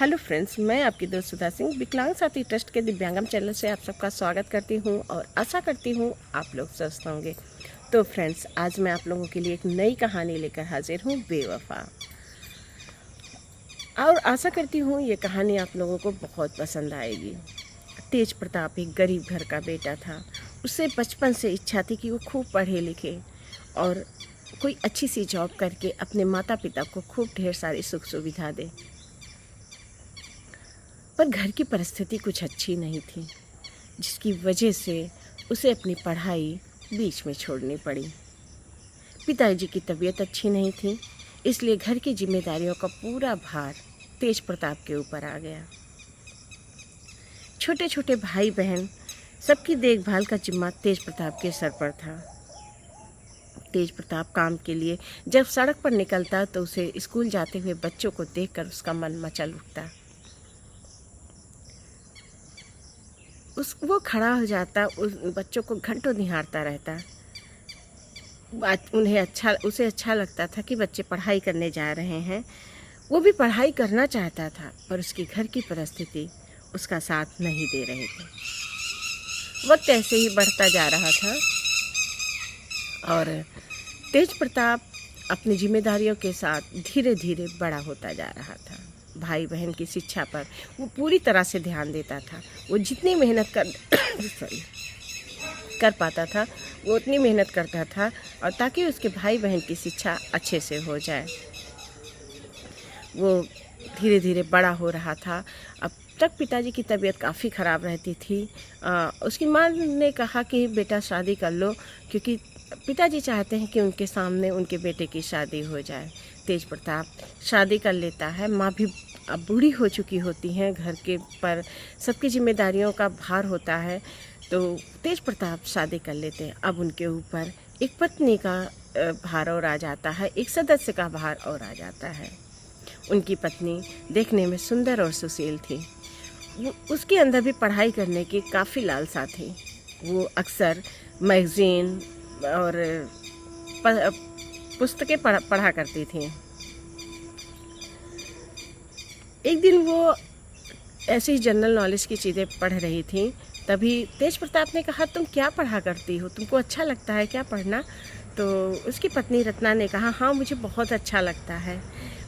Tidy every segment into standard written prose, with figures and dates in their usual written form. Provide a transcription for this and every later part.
Hello friends, मैं आपकी दोस्त सुधा सिंह विकलांग साथी ट्रस्ट के दिव्यांगम चैनल से आप सबका स्वागत करती हूं और आशा करती हूं आप लोग स्वस्थ होंगे। तो फ्रेंड्स, आज मैं आप लोगों के लिए एक नई कहानी लेकर हाजिर हूं, बेवफा। और आशा करती हूं ये कहानी आप लोगों को बहुत पसंद आएगी। तेज प्रताप एक गरीब घर का बेटा था। उसे बचपन से इच्छा थी कि वो खूब पढ़े लिखे और कोई अच्छी सी जॉब करके अपने माता पिता को खूब ढेर सारी सुख सुविधा दे। पर घर की परिस्थिति कुछ अच्छी नहीं थी, जिसकी वजह से उसे अपनी पढ़ाई बीच में छोड़नी पड़ी। पिताजी की तबीयत अच्छी नहीं थी, इसलिए घर की जिम्मेदारियों का पूरा भार तेज प्रताप के ऊपर आ गया। छोटे छोटे भाई बहन सबकी देखभाल का जिम्मा तेज प्रताप के सर पर था। तेज प्रताप काम के लिए जब सड़क पर निकलता तो उसे स्कूल जाते हुए बच्चों को देखकर उसका मन मचल उठता। वो खड़ा हो जाता, उस बच्चों को घंटों निहारता रहता। उसे अच्छा लगता था कि बच्चे पढ़ाई करने जा रहे हैं। वो भी पढ़ाई करना चाहता था, पर उसकी घर की परिस्थिति उसका साथ नहीं दे रहे थे। वक्त ऐसे ही बढ़ता जा रहा था और तेज प्रताप अपनी जिम्मेदारियों के साथ धीरे धीरे बड़ा होता जा रहा था। भाई बहन की शिक्षा पर वो पूरी तरह से ध्यान देता था। वो जितनी मेहनत कर पाता था वो उतनी मेहनत करता था, और ताकि उसके भाई बहन की शिक्षा अच्छे से हो जाए। वो धीरे धीरे बड़ा हो रहा था। अब तक पिताजी की तबीयत काफ़ी ख़राब रहती थी। उसकी माँ ने कहा कि बेटा शादी कर लो, क्योंकि पिताजी चाहते हैं कि उनके सामने उनके बेटे की शादी हो जाए। तेज प्रताप शादी कर लेता है। माँ भी अब बूढ़ी हो चुकी होती हैं, घर के पर सबकी जिम्मेदारियों का भार होता है, तो तेज प्रताप शादी कर लेते हैं। अब उनके ऊपर एक पत्नी का भार और आ जाता है, एक सदस्य का भार और आ जाता है। उनकी पत्नी देखने में सुंदर और सुशील थी। उसके अंदर भी पढ़ाई करने की काफ़ी लालसा थी। वो अक्सर मैगज़ीन और पुस्तकें पढ़ा करती थी। एक दिन वो ऐसी जनरल नॉलेज की चीज़ें पढ़ रही थी। तभी तेज प्रताप ने कहा, तुम क्या पढ़ा करती हो, तुमको अच्छा लगता है क्या पढ़ना? तो उसकी पत्नी रत्ना ने कहा, हाँ मुझे बहुत अच्छा लगता है।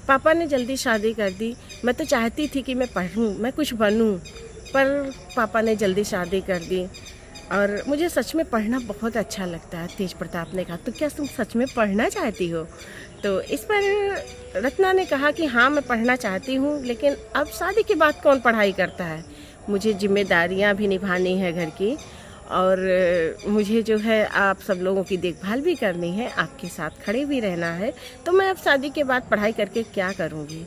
पापा ने जल्दी शादी कर दी। मैं तो चाहती थी कि मैं पढ़ूं, मैं कुछ बनूं, पर पापा ने जल्दी शादी कर दी और मुझे सच में पढ़ना बहुत अच्छा लगता है। तेज प्रताप ने कहा, तो क्या तुम सच में पढ़ना चाहती हो? तो इस पर रत्ना ने कहा कि हाँ मैं पढ़ना चाहती हूँ, लेकिन अब शादी के बाद कौन पढ़ाई करता है? मुझे जिम्मेदारियाँ भी निभानी है घर की, और मुझे जो है आप सब लोगों की देखभाल भी करनी है, आपके साथ खड़े भी रहना है। तो मैं अब शादी के बाद पढ़ाई करके क्या करूँगी?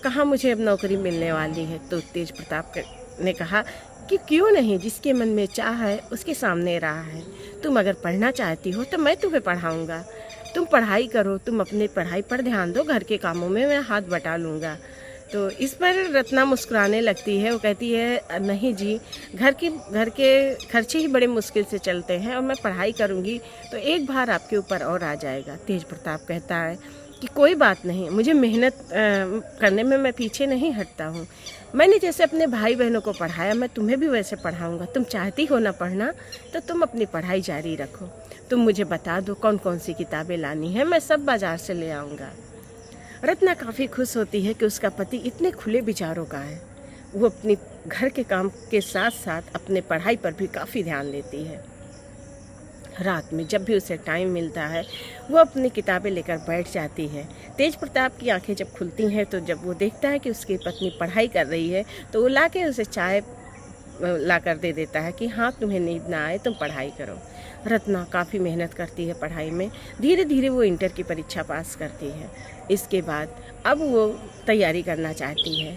कहाँ मुझे अब नौकरी मिलने वाली है? तो तेज प्रताप ने कहा कि क्यों नहीं, जिसके मन में चाह है उसके सामने राह है। तुम अगर पढ़ना चाहती हो तो मैं तुम्हें पढ़ाऊँगा। तुम पढ़ाई करो, तुम अपनी पढ़ाई पर ध्यान दो, घर के कामों में मैं हाथ बटा लूँगा। तो इस पर रत्ना मुस्कुराने लगती है। वो कहती है, नहीं जी, घर के खर्चे ही बड़े मुश्किल से चलते हैं, और मैं पढ़ाई करूँगी तो एक भार आपके ऊपर और आ जाएगा। तेज प्रताप कहता है कि कोई बात नहीं, मुझे मेहनत करने में मैं पीछे नहीं हटता हूँ। मैंने जैसे अपने भाई बहनों को पढ़ाया, मैं तुम्हें भी वैसे पढ़ाऊँगा। तुम चाहती हो ना पढ़ना, तो तुम अपनी पढ़ाई जारी रखो। तुम मुझे बता दो कौन कौन सी किताबें लानी है, मैं सब बाज़ार से ले आऊँगा। रत्ना काफ़ी खुश होती है कि उसका पति इतने खुले विचारों का है। वो अपनी घर के काम के साथ साथ अपने पढ़ाई पर भी काफ़ी ध्यान देती है। रात में जब भी उसे टाइम मिलता है वो अपनी किताबें लेकर बैठ जाती है। तेज प्रताप की आंखें जब खुलती हैं तो जब वो देखता है कि उसकी पत्नी पढ़ाई कर रही है, तो वो लाके उसे चाय ला कर दे देता है कि हाँ तुम्हें नींद ना आए, तुम पढ़ाई करो। रत्ना काफ़ी मेहनत करती है पढ़ाई में। धीरे धीरे वो इंटर की परीक्षा पास करती है। इसके बाद अब वो तैयारी करना चाहती है।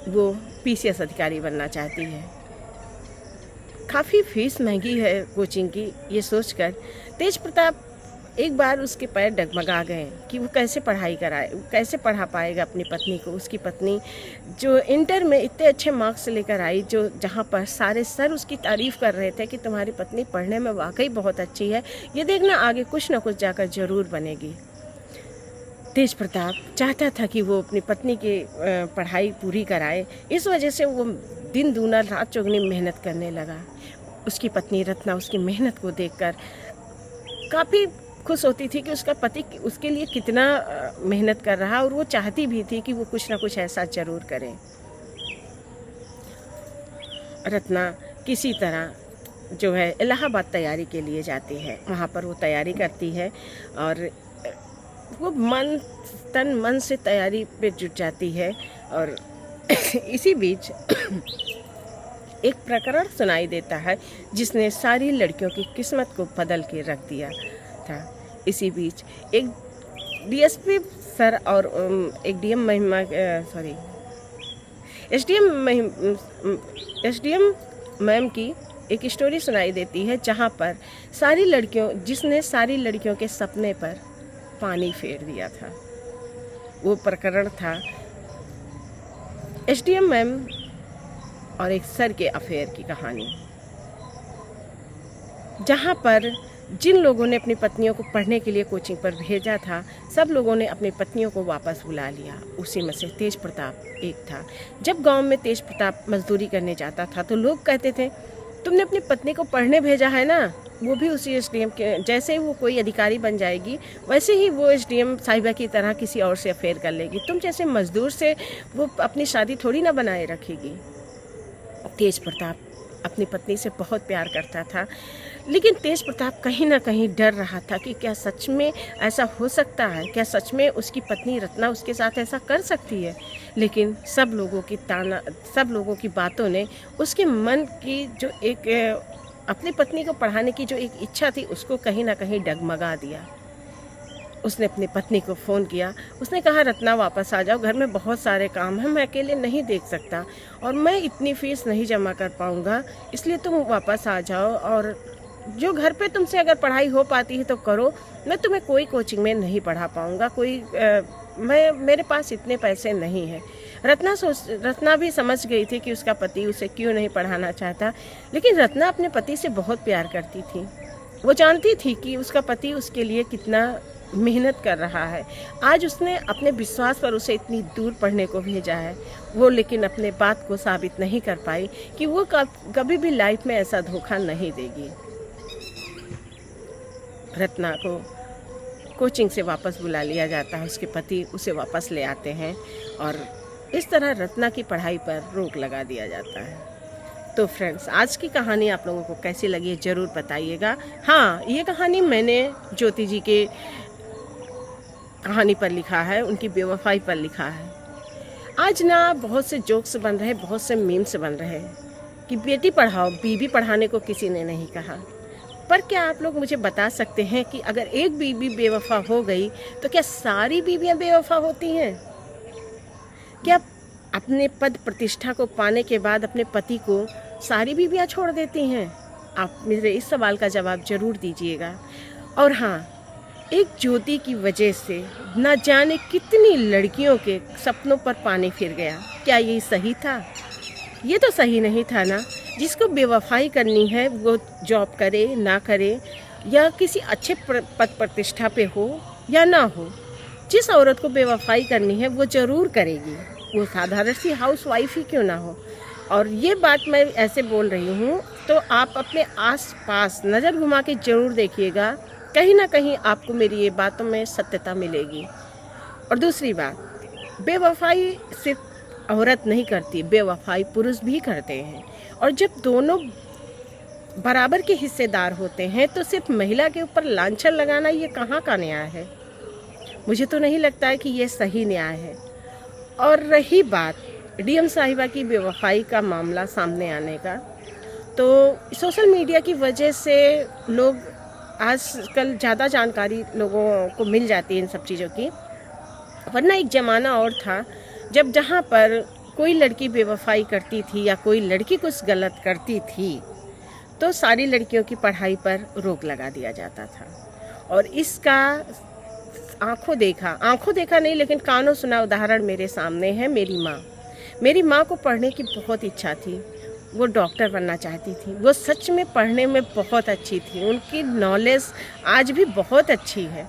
वो पीसीएस अधिकारी बनना चाहती है। काफ़ी फीस महंगी है कोचिंग की, ये सोचकर तेज प्रताप एक बार उसके पैर डगमगा गए कि वो कैसे पढ़ाई कराए, कैसे पढ़ा पाएगा अपनी पत्नी को। उसकी पत्नी जो इंटर में इतने अच्छे मार्क्स लेकर आई, जो जहाँ पर सारे सर उसकी तारीफ़ कर रहे थे कि तुम्हारी पत्नी पढ़ने में वाकई बहुत अच्छी है, ये देखना आगे कुछ ना कुछ जाकर ज़रूर बनेगी। तेज प्रताप चाहता था कि वो अपनी पत्नी की पढ़ाई पूरी कराए। इस वजह से वो दिन दूना रात चौगुनी मेहनत करने लगा। उसकी पत्नी रत्ना उसकी मेहनत को देखकर काफ़ी खुश होती थी कि उसका पति उसके लिए कितना मेहनत कर रहा, और वो चाहती भी थी कि वो कुछ ना कुछ ऐसा ज़रूर करे। रत्ना किसी तरह जो है इलाहाबाद तैयारी के लिए जाती है। वहाँ पर वो तैयारी करती है और वो तन मन से तैयारी पे जुट जाती है। और इसी बीच एक प्रकरण सुनाई देता है जिसने सारी लड़कियों की किस्मत को बदल के रख दिया था। इसी बीच एक डीएसपी सर और एक एसडीएम मैम की एक स्टोरी सुनाई देती है, जहाँ पर जिसने सारी लड़कियों के सपने पर पानी फेर दिया था। वो प्रकरण था एसडीएम मैम और एक सर के अफेयर की कहानी, जहाँ पर जिन लोगों ने अपनी पत्नियों को पढ़ने के लिए कोचिंग पर भेजा था, सब लोगों ने अपनी पत्नियों को वापस बुला लिया। उसी में से तेज प्रताप एक था। जब गांव में तेज प्रताप मजदूरी करने जाता था तो लोग कहते थे, तुमने अपनी पत्नी को पढ़ने भेजा है ना, वो भी उसी एसडीएम के जैसे ही वो कोई अधिकारी बन जाएगी वैसे ही वो एसडीएम साहिबा की तरह किसी और से अफेयर कर लेगी। तुम जैसे मजदूर से वो अपनी शादी थोड़ी ना बनाए रखेगी। तेज प्रताप अपनी पत्नी से बहुत प्यार करता था, लेकिन तेज प्रताप कहीं ना कहीं डर रहा था कि क्या सच में ऐसा हो सकता है, क्या सच में उसकी पत्नी रत्ना उसके साथ ऐसा कर सकती है। लेकिन सब लोगों की बातों ने उसके मन की जो एक अपनी पत्नी को पढ़ाने की जो एक इच्छा थी उसको कहीं ना कहीं डगमगा दिया। उसने अपनी पत्नी को फ़ोन किया। उसने कहा, रत्ना वापस आ जाओ, घर में बहुत सारे काम हैं, मैं अकेले नहीं देख सकता और मैं इतनी फ़ीस नहीं जमा कर पाऊँगा, इसलिए तुम वापस आ जाओ और जो घर पे तुमसे अगर पढ़ाई हो पाती है तो करो, मैं तुम्हें कोई कोचिंग में नहीं पढ़ा पाऊँगा, मेरे पास इतने पैसे नहीं हैं। रत्ना भी समझ गई थी कि उसका पति उसे क्यों नहीं पढ़ाना चाहता, लेकिन रत्ना अपने पति से बहुत प्यार करती थी। वो जानती थी कि उसका पति उसके लिए कितना मेहनत कर रहा है। आज उसने अपने विश्वास पर उसे इतनी दूर पढ़ने को भेजा है। वो लेकिन अपने बात को साबित नहीं कर पाई कि वो कभी भी लाइफ में ऐसा धोखा नहीं देगी। रत्ना को कोचिंग से वापस बुला लिया जाता है, उसके पति उसे वापस ले आते हैं और इस तरह रत्ना की पढ़ाई पर रोक लगा दिया जाता है। तो फ्रेंड्स, आज की कहानी आप लोगों को कैसी लगी ज़रूर बताइएगा। हाँ, ये कहानी मैंने ज्योति जी के कहानी पर लिखा है, उनकी बेवफाई पर लिखा है। आज ना बहुत से जोक्स बन रहे, बहुत से मीम्स बन रहे कि बेटी पढ़ाओ, बीवी पढ़ाने को किसी ने नहीं कहा। पर क्या आप लोग मुझे बता सकते हैं कि अगर एक बीवी बेवफा हो गई तो क्या सारी बीवियां बेवफा होती हैं? क्या अपने पद प्रतिष्ठा को पाने के बाद अपने पति को सारी बीवियां छोड़ देती हैं? आप मेरे इस सवाल का जवाब ज़रूर दीजिएगा। और हाँ, एक ज्योति की वजह से न जाने कितनी लड़कियों के सपनों पर पानी फिर गया। क्या ये सही था? ये तो सही नहीं था ना। जिसको बेवफाई करनी है वो जॉब करे ना करे, या किसी अच्छे पद प्रतिष्ठा पे हो या ना हो, जिस औरत को बेवफाई करनी है वो ज़रूर करेगी, वो साधारण सी हाउस वाइफ ही क्यों ना हो। और ये बात मैं ऐसे बोल रही हूँ तो आप अपने आसपास नज़र घुमा के ज़रूर देखिएगा, कहीं ना कहीं आपको मेरी ये बातों में सत्यता मिलेगी। और दूसरी बात, बेवफाई सिर्फ औरत नहीं करती, बेवफाई पुरुष भी करते हैं। और जब दोनों बराबर के हिस्सेदार होते हैं तो सिर्फ महिला के ऊपर लांछन लगाना ये कहाँ का न्याय है? मुझे तो नहीं लगता है कि ये सही न्याय है। और रही बात डीएम साहिबा की बेवफाई का मामला सामने आने का, तो सोशल मीडिया की वजह से लोग आजकल ज़्यादा जानकारी लोगों को मिल जाती है इन सब चीज़ों की। वरना एक ज़माना और था जब जहाँ पर कोई लड़की बेवफाई करती थी या कोई लड़की कुछ गलत करती थी तो सारी लड़कियों की पढ़ाई पर रोक लगा दिया जाता था। और इसका आंखों देखा नहीं लेकिन कानों सुना उदाहरण मेरे सामने है। मेरी माँ को पढ़ने की बहुत इच्छा थी, वो डॉक्टर बनना चाहती थी। वो सच में पढ़ने में बहुत अच्छी थी, उनकी नॉलेज आज भी बहुत अच्छी है।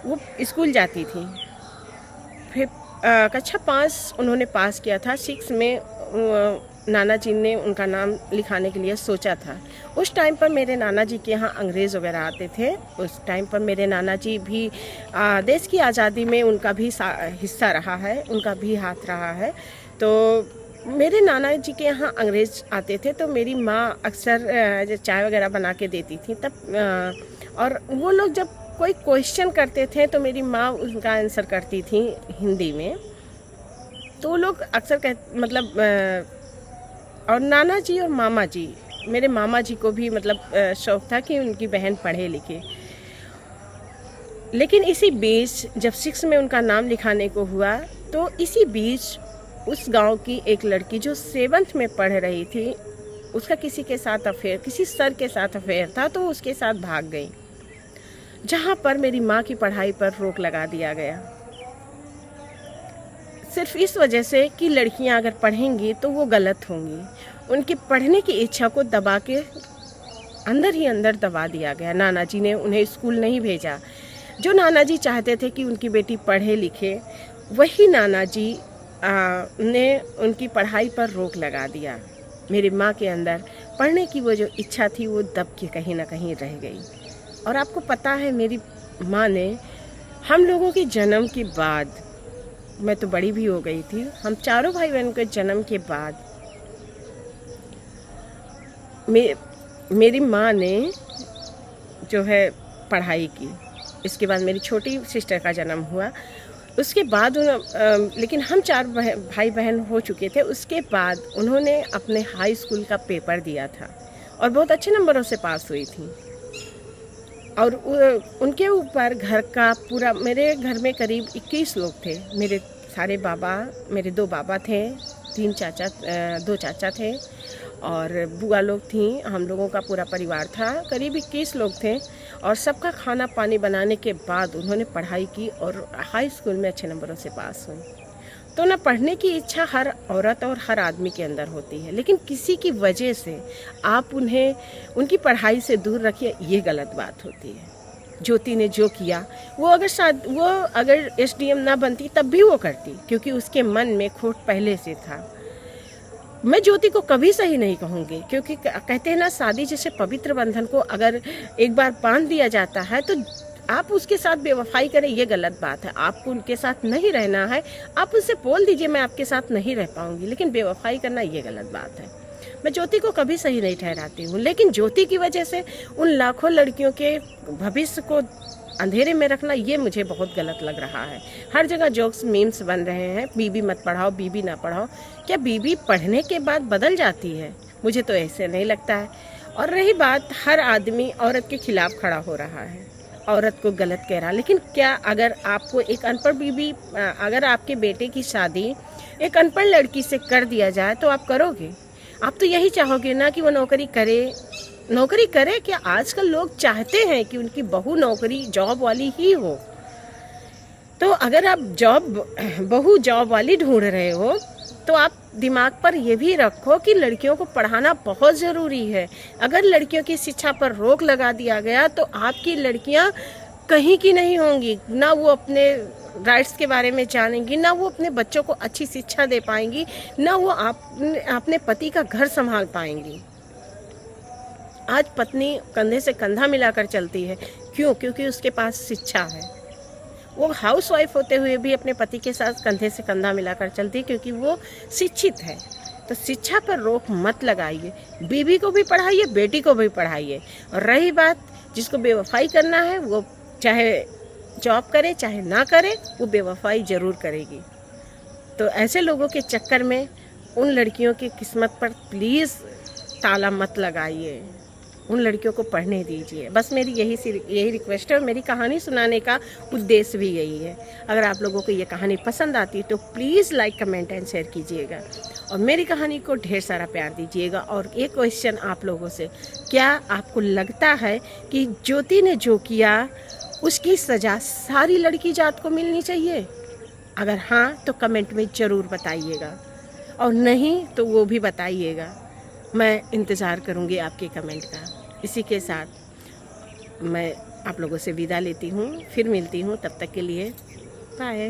वो स्कूल जाती थी फिर कक्षा 5 उन्होंने पास किया था। 6 में नाना जी ने उनका नाम लिखाने के लिए सोचा था। उस टाइम पर मेरे नाना जी के यहाँ अंग्रेज़ वगैरह आते थे। उस टाइम पर मेरे नाना जी भी देश की आज़ादी में उनका भी हिस्सा रहा है, उनका भी हाथ रहा है। तो मेरे नाना जी के यहाँ अंग्रेज़ आते थे, तो मेरी माँ अक्सर चाय वगैरह बना के देती थी तब, और वो लोग जब कोई क्वेश्चन करते थे तो मेरी माँ उनका आंसर करती थी हिंदी में। तो वो लोग अक्सर और नाना जी और मामा जी, मेरे मामा जी को भी शौक़ था कि उनकी बहन पढ़े लिखे। लेकिन इसी बीच जब 6 में उनका नाम लिखाने को हुआ, तो इसी बीच उस गांव की एक लड़की जो 7th में पढ़ रही थी, उसका किसी के साथ अफेयर, किसी सर के साथ अफेयर था, तो उसके साथ भाग गई, जहां पर मेरी माँ की पढ़ाई पर रोक लगा दिया गया। सिर्फ इस वजह से कि लड़कियां अगर पढ़ेंगी तो वो गलत होंगी। उनकी पढ़ने की इच्छा को दबा के अंदर ही अंदर दबा दिया गया। नाना जी ने उन्हें स्कूल नहीं भेजा। जो नाना जी चाहते थे कि उनकी बेटी पढ़े लिखे, वही नाना जी ने उनकी पढ़ाई पर रोक लगा दिया। मेरी माँ के अंदर पढ़ने की वो जो इच्छा थी वो दब के कहीं ना कहीं रह गई। और आपको पता है, मेरी माँ ने हम लोगों के जन्म के बाद, मैं तो बड़ी भी हो गई थी, हम चारों भाई बहन के जन्म के बाद मेरी माँ ने जो है पढ़ाई की। इसके बाद मेरी छोटी सिस्टर का जन्म हुआ। उसके बाद लेकिन हम 4 भाई बहन हो चुके थे। उसके बाद उन्होंने अपने हाई स्कूल का पेपर दिया था और बहुत अच्छे नंबरों से पास हुई थी। और उनके ऊपर घर का पूरा, मेरे घर में करीब 21 लोग थे। मेरे सारे बाबा, मेरे 2 बाबा थे, 2 चाचा थे और बुआ लोग थी। हम लोगों का पूरा परिवार था, करीब 21 लोग थे। और सबका खाना पानी बनाने के बाद उन्होंने पढ़ाई की और हाई स्कूल में अच्छे नंबरों से पास हुई। तो ना, पढ़ने की इच्छा हर औरत और हर आदमी के अंदर होती है, लेकिन किसी की वजह से आप उन्हें उनकी पढ़ाई से दूर रखिए, ये गलत बात होती है। ज्योति ने जो किया, वो अगर SDM ना बनती तब भी वो करती, क्योंकि उसके मन में खोट पहले से था। मैं ज्योति को कभी सही नहीं कहूँगी, क्योंकि कहते हैं ना, शादी जैसे पवित्र बंधन को अगर एक बार बांध दिया जाता है तो आप उसके साथ बेवफाई करें, ये गलत बात है। आपको उनके साथ नहीं रहना है, आप उससे बोल दीजिए मैं आपके साथ नहीं रह पाऊंगी, लेकिन बेवफाई करना ये गलत बात है। मैं ज्योति को कभी सही नहीं ठहराती हूँ, लेकिन ज्योति की वजह से उन लाखों लड़कियों के भविष्य को अंधेरे में रखना, ये मुझे बहुत गलत लग रहा है। हर जगह जोक्स, मीम्स बन रहे हैं, बीबी मत पढ़ाओ, बीबी ना पढ़ाओ। क्या बीबी पढ़ने के बाद बदल जाती है? मुझे तो ऐसे नहीं लगता है। और रही बात, हर आदमी औरत के खिलाफ खड़ा हो रहा है, औरत को गलत कह रहा। लेकिन क्या अगर आपको एक अनपढ़ बीबी, अगर आपके बेटे की शादी एक अनपढ़ लड़की से कर दिया जाए तो आप करोगे? आप तो यही चाहोगे ना कि वो नौकरी करे। क्या आजकल लोग चाहते हैं कि उनकी बहू नौकरी, जॉब वाली ही हो। तो अगर आप बहू जॉब वाली ढूंढ रहे हो, तो आप दिमाग पर यह भी रखो कि लड़कियों को पढ़ाना बहुत ज़रूरी है। अगर लड़कियों की शिक्षा पर रोक लगा दिया गया तो आपकी लड़कियां कहीं की नहीं होंगी। ना वो अपने राइट्स के बारे में जानेंगी, ना वो अपने बच्चों को अच्छी शिक्षा दे पाएंगी, ना वो अपने पति का घर संभाल पाएंगी। आज पत्नी कंधे से कंधा मिलाकर चलती है। क्यों? क्योंकि उसके पास शिक्षा है। वो हाउसवाइफ होते हुए भी अपने पति के साथ कंधे से कंधा मिलाकर चलती है, क्योंकि वो शिक्षित है। तो शिक्षा पर रोक मत लगाइए। बीवी को भी पढ़ाइए, बेटी को भी पढ़ाइए। और रही बात, जिसको बेवफाई करना है, वो चाहे जॉब करे चाहे ना करे, वो बेवफाई ज़रूर करेगी। तो ऐसे लोगों के चक्कर में उन लड़कियों की किस्मत पर प्लीज़ ताला मत लगाइए। उन लड़कियों को पढ़ने दीजिए। बस मेरी यही रिक्वेस्ट है, और मेरी कहानी सुनाने का उद्देश्य भी यही है। अगर आप लोगों को ये कहानी पसंद आती तो please like, comment and share कीजिएगा, और मेरी कहानी को ढेर सारा प्यार दीजिएगा। और एक क्वेश्चन आप लोगों से, क्या आपको लगता है कि ज्योति ने जो किया उसकी सज़ा सारी लड़की जात को मिलनी चाहिए? अगर हाँ तो कमेंट में ज़रूर बताइएगा, और नहीं तो वो भी बताइएगा। मैं इंतज़ार करूँगी आपके कमेंट का। इसी के साथ मैं आप लोगों से विदा लेती हूँ, फिर मिलती हूँ। तब तक के लिए बाय।